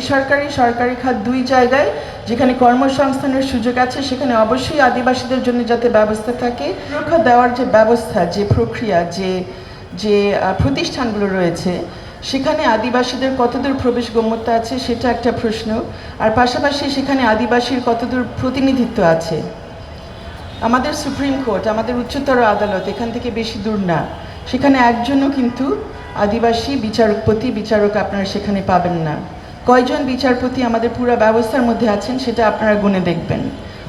বেসরকারি সরকারি খাত দুই জায়গায় যেখানে কর্মসংস্থানের সুযোগ আছে সেখানে অবশ্যই আদিবাসীদের জন্য যাতে ব্যবস্থা থাকে, সুরক্ষা দেওয়ার যে ব্যবস্থা, যে প্রক্রিয়া, যে প্রতিষ্ঠানগুলো রয়েছে সেখানে আদিবাসীদের কতদূর প্রবেশগম্যতা আছে সেটা একটা প্রশ্ন। আর পাশাপাশি সেখানে আদিবাসীর কতদূর প্রতিনিধিত্ব আছে। আমাদের সুপ্রিম কোর্ট, আমাদের উচ্চতর আদালত এখান থেকে বেশি দূর না, সেখানে একজনও কিন্তু আদিবাসী বিচারক আপনারা সেখানে পাবেন না। কয়জন বিচারপতি আমাদের পুরো ব্যবস্থার মধ্যে আছেন সেটা আপনারা গুনে দেখবেন,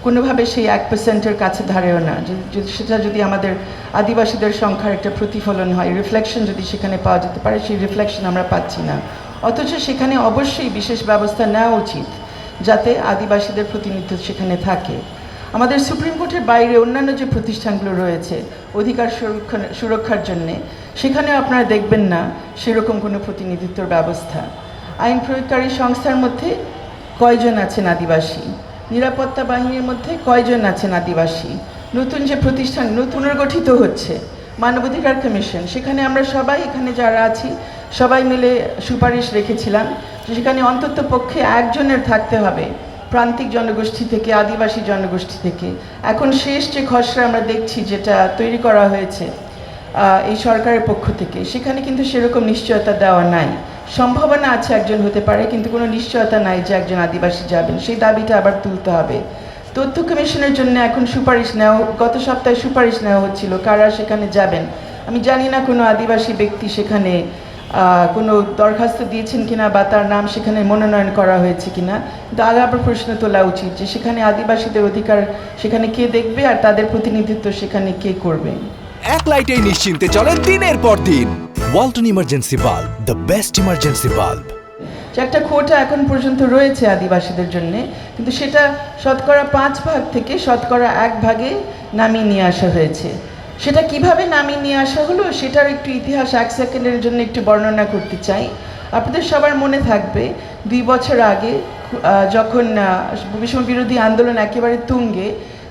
কোনোভাবে সেই 1%-এর কাছে ধারেও না। সেটা যদি আমাদের আদিবাসীদের সংখ্যার একটা প্রতিফলন হয়, রিফ্লেকশন যদি সেখানে পাওয়া যেতে পারে, সেই রিফ্লেকশন আমরা পাচ্ছি না। অথচ সেখানে অবশ্যই বিশেষ ব্যবস্থা নেওয়া উচিত যাতে আদিবাসীদের প্রতিনিধিত্ব সেখানে থাকে। আমাদের সুপ্রিম কোর্টের বাইরে অন্যান্য যে প্রতিষ্ঠানগুলো রয়েছে অধিকার সুরক্ষার জন্যে, সেখানেও আপনারা দেখবেন না সেরকম কোনো প্রতিনিধিত্বর ব্যবস্থা। আইন প্রয়োগকারী সংস্থার মধ্যে কয়জন আছেন আদিবাসী? নিরাপত্তা বাহিনীর মধ্যে কয়জন আছেন আদিবাসী? নতুন যে প্রতিষ্ঠান পুনর্গঠিত হচ্ছে মানবাধিকার কমিশন, সেখানে আমরা সবাই এখানে যারা আছি সবাই মিলে সুপারিশ রেখেছিলাম যে সেখানে অন্তত পক্ষে একজনের থাকতে হবে প্রান্তিক জনগোষ্ঠী থেকে, আদিবাসী জনগোষ্ঠী থেকে। এখন শেষ যে খসড়া আমরা দেখছি যেটা তৈরি করা হয়েছে এই সরকারের পক্ষ থেকে, সেখানে কিন্তু সেরকম নিশ্চয়তা দেওয়া নাই। সম্ভাবনা আছে একজন হতে পারে, কিন্তু কোনো নিশ্চয়তা নাই যে একজন আদিবাসী যাবেন। সেই দাবিটা আবার তুলতে হবে। তথ্য কমিশনের জন্য এখন সুপারিশ নেওয়া, গত সপ্তাহে সুপারিশ নেওয়া হচ্ছিল কারা সেখানে যাবেন। আমি জানি না কোনো আদিবাসী ব্যক্তি সেখানে কোনো দরখাস্ত দিয়েছেন কিনা বা তার নাম সেখানে মনোনয়ন করা হয়েছে কিনা, কিন্তু আগে আবার প্রশ্ন তোলা উচিত যে সেখানে আদিবাসীদের অধিকার সেখানে কে দেখবে আর তাদের প্রতিনিধিত্ব সেখানে কে করবে। এক লাইটেই নিশ্চিন্তে চলে দিনের পর দিন। Walton emergency bulb, the best emergency bulb. যে একটা কোটা এখন পর্যন্ত রয়েছে আদিবাসীদের জন্য, কিন্তু সেটা শতকরা 5 ভাগ থেকে শতকরা 1 ভাগে নামিয়ে নিয়ে আসা হয়েছে। সেটা কিভাবে নামিয়ে নিয়ে আসা হলো সেটার একটু ইতিহাস 1 সেকেন্ডের জন্য একটু বর্ণনা করতে চাই। আপনাদের সবার মনে থাকবে 2 বছর আগে যখন বৈষম্য বিরোধী আন্দোলন একেবারে তুঙ্গে,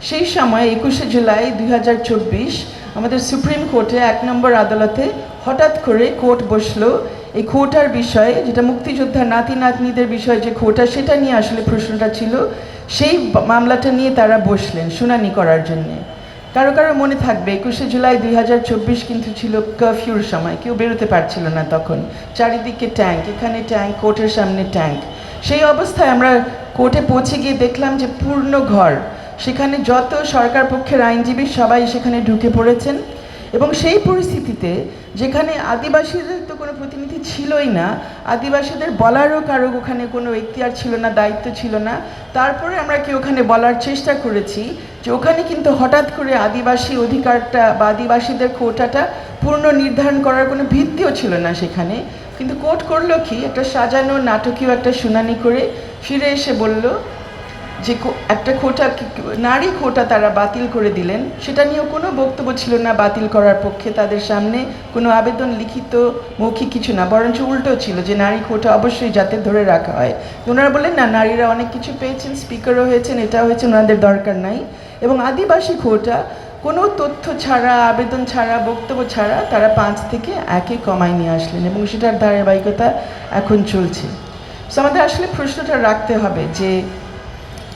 সেই সময় 21শে জুলাই 2024 আমাদের সুপ্রিম কোর্টে 1 নম্বর আদালতে হঠাৎ করে কোর্ট বসলো এই কোটার বিষয়ে, যেটা মুক্তিযোদ্ধার নাতি নাতনিদের বিষয়ে যে কোটা, সেটা নিয়ে আসলে প্রশ্নটা ছিল। সেই মামলাটা নিয়ে তারা বসলেন শুনানি করার জন্যে। কারো কারো মনে থাকবে 21শে জুলাই 2024 কিন্তু ছিল কারফিউর সময়, কেউ বেরোতে পারছিল না তখন, চারিদিকে ট্যাঙ্ক, এখানে ট্যাঙ্ক, কোর্টের সামনে ট্যাঙ্ক। সেই অবস্থায় আমরা কোর্টে পৌঁছে গিয়ে দেখলাম যে পূর্ণ ঘর, সেখানে যত সরকার পক্ষের আইনজীবী সবাই সেখানে ঢুকে পড়েছেন। এবং সেই পরিস্থিতিতে যেখানে আদিবাসীদের তো কোনো প্রতিনিধি ছিলই না, আদিবাসীদের বলারও কারো ওখানে কোনো এখতিয়ার ছিল না, দায়িত্ব ছিল না, তারপরে আমরা কি ওখানে বলার চেষ্টা করেছি যে ওখানে কিন্তু হঠাৎ করে আদিবাসী অধিকারটা বা আদিবাসীদের কোটাটা পূর্ণ নির্ধারণ করার কোনো ভিত্তিও ছিল না সেখানে। কিন্তু কোর্ট করলো কি, একটা সাজানো নাটকীয় একটা শুনানি করে ফিরে এসে বলল যে একটা কোটা, নারী কোটা তারা বাতিল করে দিলেন। সেটা নিয়েও কোনো বক্তব্য ছিল না বাতিল করার পক্ষে, তাদের সামনে কোনো আবেদন লিখিত মৌখিক কিছু না, বরঞ্চ উল্টো ছিল যে নারী কোটা অবশ্যই যাতে ধরে রাখা হয়। ওনারা বললেন না, নারীরা অনেক কিছু পেয়েছেন, স্পিকারও হয়েছেন, এটা হয়েছে, ওনাদের দরকার নাই। এবং আদিবাসী কোটা কোনো তথ্য ছাড়া, আবেদন ছাড়া, বক্তব্য ছাড়া তারা 5 থেকে 1-এ কমায় নিয়ে আসলেন এবং সেটার ধারাবাহিকতা এখন চলছে। সো আমাদের আসলে প্রশ্নটা রাখতে হবে যে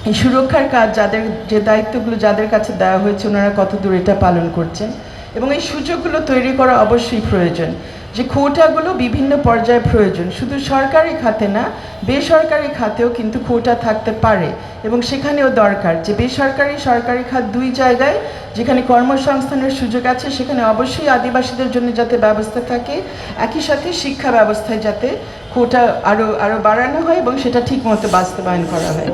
এই সুরক্ষার কাজ যাদের, যে দায়িত্বগুলো যাদের কাছে দেওয়া হয়েছে, ওনারা কতদূর এটা পালন করছেন। এবং এই সুযোগগুলো তৈরি করা অবশ্যই প্রয়োজন, যে কোটাগুলো বিভিন্ন পর্যায়ে প্রয়োজন, শুধু সরকারি খাতে না, বেসরকারি খাতেও কিন্তু কোটা থাকতে পারে। এবং সেখানেও দরকার যে বেসরকারি সরকারি খাত দুই জায়গায় যেখানে কর্মসংস্থানের সুযোগ আছে সেখানে অবশ্যই আদিবাসীদের জন্য যাতে ব্যবস্থা থাকে, একই সাথে শিক্ষা ব্যবস্থায় যাতে কোটা আরও বাড়ানো হয় এবং সেটা ঠিকমতো বাস্তবায়ন করা হয়।